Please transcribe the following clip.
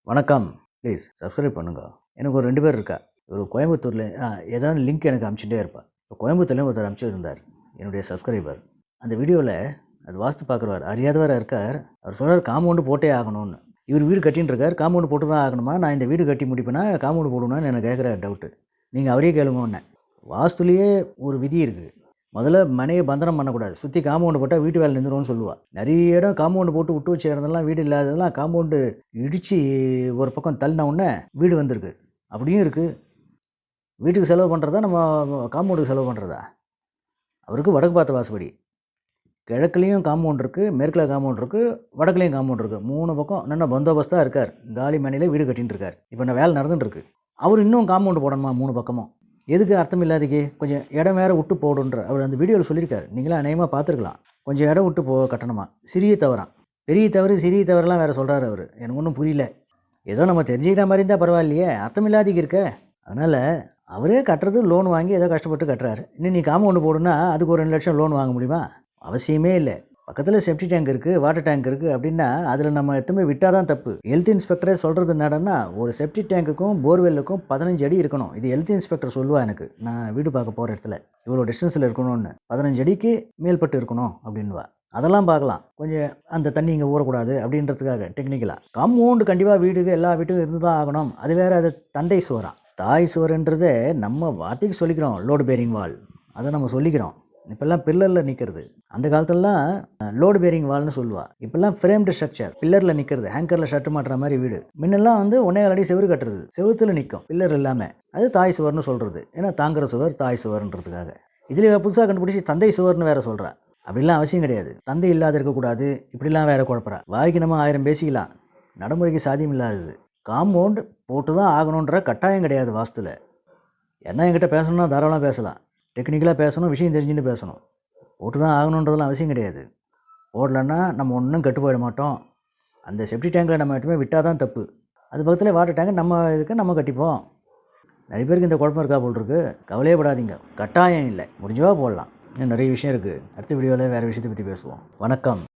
வணக்கம். Please subscribe பண்ணுங்க. எனக்கு ஒரு 2 பேர் இருக்கா. ஒரு கோயம்புத்தூர்ல ஏதாவது லிங்க் எனக்கு அனுப்பிச்சுட்டே இருப்பா. இப்போ கோயம்புத்தூர்லேயும் ஒருத்தர் அனுப்பிச்சிருந்தார். என்னுடைய சப்ஸ்கிரைபர். அந்த வீடியோவில் அது வாஸ்து பார்க்குறவர் அறியாதவரா இருக்கார். அவர் சொல்றார் காம்பவுண்டு போட்டே ஆகணும்னு. இவர் வீடு கட்டின்னு இருக்கார். காம்பவுண்டு போட்டு தான் ஆகணுமா? நான் இந்த வீடு கட்டி முடிப்பேனா காம்பவுண்டு போடணும்னு எனக்கு கேட்குற டவுட்டு. நீங்கள் அவரே கேளுங்கன்னேன். வாஸ்துலேயே ஒரு விதி இருக்குது. முதல்ல மனையை பந்தனம் பண்ணக்கூடாது. சுற்றி காம்பவுண்டு போட்டால் வீட்டு வேலை நின்றுரும்னு சொல்லுவாள். நிறைய இடம் காம்பவுண்டு போட்டு விட்டு வச்ச இடத்துலலாம் வீடு இல்லாததெல்லாம் காம்பவுண்டு இடித்து ஒரு பக்கம் தள்ளின உடனே வீடு வந்திருக்கு. அப்படியும் இருக்குது. வீட்டுக்கு செலவு பண்ணுறதா நம்ம காம்பவுண்டுக்கு செலவு பண்ணுறதா? அவருக்கு வடக்கு பார்த்த வாசப்படி. கிழக்குலேயும் காம்பவுண்ட் இருக்குது, மேற்கில் காம்பவுண்ட் இருக்குது, வடக்குலேயும் காம்பவுண்ட் இருக்குது. 3 பக்கம் நல்ல பந்தோபஸ்தாக இருக்கார். காலி மனையில் வீடு கட்டின்னு இருக்கார். இப்போ நான் வேலை நடந்துட்டுருக்கு. அவர் இன்னும் காம்பவுண்டு போடணுமா 3 பக்கமும்? எதுக்கு அர்த்தம் இல்லாதக்கு கொஞ்சம் இடம் வேறு விட்டு போடுன்ற அவர் அந்த வீடியோவில் சொல்லியிருக்காரு. நீங்களாம் அநேகமாக பார்த்துருக்கலாம். கொஞ்சம் இடம் விட்டு கட்டணுமா. சிறிய தவறான். பெரிய தவறு சிறிய தவறுலாம் வேறு சொல்கிறாரு அவர். எனக்கு ஒன்றும் புரியல. ஏதோ நம்ம தெரிஞ்சுக்கிட்ட மாதிரி இருந்தால் பரவாயில்லையே, அர்த்தம் இல்லாதக்கு இருக்க. அதனால் அவரே கட்டுறது லோன் வாங்கி ஏதோ கஷ்டப்பட்டு கட்டுறாரு. இன்னும் நீ காம்பவுண்டு போடுன்னா அதுக்கு ஒரு 2 லட்சம் லோன் வாங்க முடியுமா? அவசியமே இல்லை. பக்கத்தில் செப்டி டேங்க் இருக்குது, வாட்டர் டேங்க் இருக்குது அப்படின்னா அதில் நம்ம எத்தனை விட்டால் தான் தப்பு. ஹெல்த் இன்ஸ்பெக்டரே சொல்கிறது என்னடனா, ஒரு செப்டி டேங்க்குக்கும் போர்வெல்லுக்கும் 15 அடி இருக்கணும். இது ஹெல்த் இன்ஸ்பெக்டர் சொல்லுவா எனக்கு. நான் வீடு பார்க்க போகிற இடத்துல இவ்வளோ டிஸ்டன்ஸில் இருக்கணும்னு 15 அடிக்கு மேல்பட்டு இருக்கணும் அப்படின்வா. அதெல்லாம் பார்க்கலாம். கொஞ்சம் அந்த தண்ணி இங்கே ஊறக்கூடாது அப்படின்றதுக்காக டெக்னிக்கலாக. காம்பவுண்டு கண்டிப்பாக வீடுக்கு எல்லா வீட்டுக்கும் இருந்து தான் ஆகணும். அது வேறு அது தந்தை சுவரான். தாய் சுவர்ன்றதே நம்ம வார்த்தைக்கு சொல்லிக்கிறோம். லோடு பேரிங் வால் அதை நம்ம சொல்லிக்கிறோம். இப்போல்லாம் பில்லரில் நிற்கிறது. அந்த காலத்துலலாம் லோடு பேரிங் வால்னு சொல்லுவாள். இப்போல்லாம் ஃப்ரேம்டு ஸ்ட்ரக்சர், பில்லரில் நிற்கிறது. ஹேங்கரில் ஷர்ட் மாட்டுற மாதிரி வீடு. முன்னெல்லாம் 1.25 அடி செவுரு கட்டுறது. செவுத்தில் நிற்கும் பில்லர் இல்லாமல். அது தாய் சுவர்னு சொல்கிறது. ஏன்னா தாங்குற சுவர் தாய் சுவர்ன்றதுக்காக. இதில் புதுசாக கண்டுபிடிச்சி தந்தை சுவர்னு வேறு சொல்கிறா. அப்படிலாம் அவசியம் கிடையாது. தந்தை இல்லாத இருக்கக்கூடாது இப்படிலாம் வேறு குழப்பறா. வாய்க்கு நம்ம 1000 பேசிக்கலாம். நடைமுறைக்கு சாத்தியம் இல்லாதது. காம்பவுண்ட் போட்டு தான் ஆகணுன்ற கட்டாயம் கிடையாது வாஸ்துவில். என்ன என்கிட்ட பேசணும்னா தாராளமாக பேசலாம். டெக்னிக்கலாக பேசணும், விஷயம் தெரிஞ்சுன்னு பேசணும். போட்டு தான் ஆகணுன்றதெல்லாம் அவசியம் கிடையாது. போடலன்னா நம்ம ஒன்றும் கெட்டு போயிட மாட்டோம். அந்த செப்டி டேங்கில் நம்ம மட்டுமே விட்டால் தான் தப்பு. அது பக்கத்தில் வாட்டர் டேங்க் நம்ம இதுக்கு நம்ம கட்டிப்போம். நிறைய பேருக்கு இந்த குழப்பம் இருக்கா போல் இருக்குது. கவலையே படாதீங்க. கட்டாயம் இல்லை. முடிஞ்சவா போடலாம். இன்னும் நிறைய விஷயம் இருக்குது. அடுத்த வீடியோவில் வேறு விஷயத்தை பற்றி பேசுவோம். வணக்கம்.